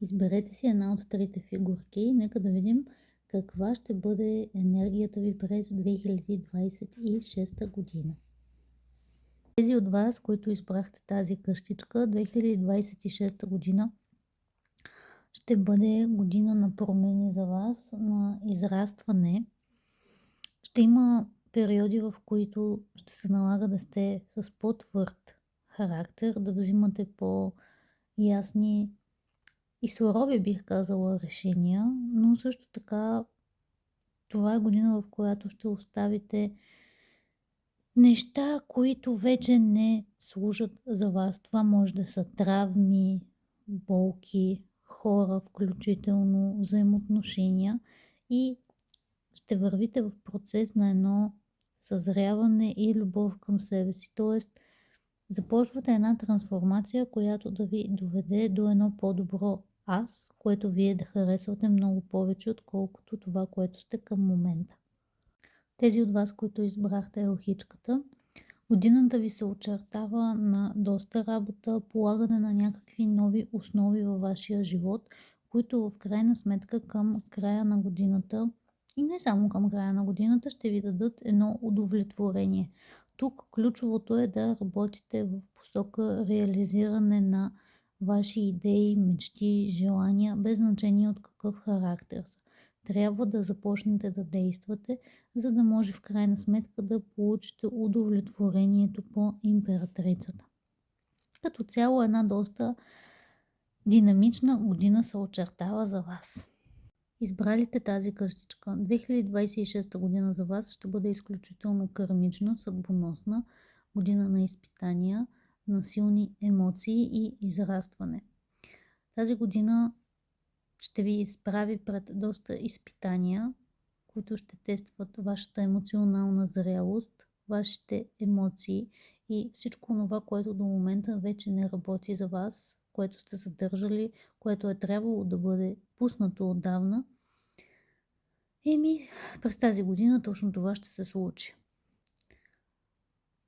Изберете си една от трите фигурки и нека да видим каква ще бъде енергията ви през 2026 година. Тези от вас, които избрахте тази къщичка, 2026 година ще бъде година на промени за вас, на израстване. Ще има периоди, в които ще се налага да сте с по-твърд характер, да взимате по-ясни и сурови, бих казала, решения, но също така това е година, в която ще оставите неща, които вече не служат за вас. Това може да са травми, болки, хора, включително взаимоотношения, и ще вървите в процес на едно съзряване и любов към себе си. Тоест, започвате една трансформация, която да ви доведе до едно по-добро аз, което вие да харесвате много повече, отколкото това, което сте към момента. Тези от вас, които избрахте елхичката, годината ви се очертава на доста работа, полагане на някакви нови основи във вашия живот, които в крайна сметка към края на годината и не само към края на годината ще ви дадат едно удовлетворение. Тук ключовото е да работите в посока реализиране на ваши идеи, мечти, желания, без значение от какъв характер са. Трябва да започнете да действате, за да може в крайна сметка да получите удовлетворението по императрицата. Като цяло една доста динамична година се очертава за вас. Избралите тази къщичка, 2026 година за вас ще бъде изключително кармична, съдбоносна, година на изпитания, на силни емоции и израстване. Тази година ще ви изправи пред доста изпитания, които ще тестват вашата емоционална зрялост, вашите емоции и всичко това, което до момента вече не работи за вас, което сте задържали, което е трябвало да бъде пуснато отдавна. През тази година точно това ще се случи.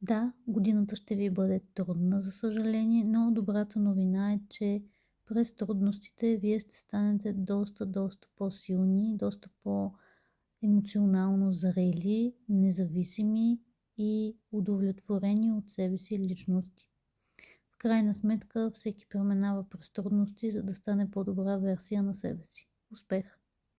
Да, годината ще ви бъде трудна, за съжаление, но добрата новина е, че през трудностите вие ще станете доста по-силни, доста по-емоционално зрели, независими и удовлетворени от себе си личности. В крайна сметка всеки преминава през трудности, за да стане по-добра версия на себе си. Успех!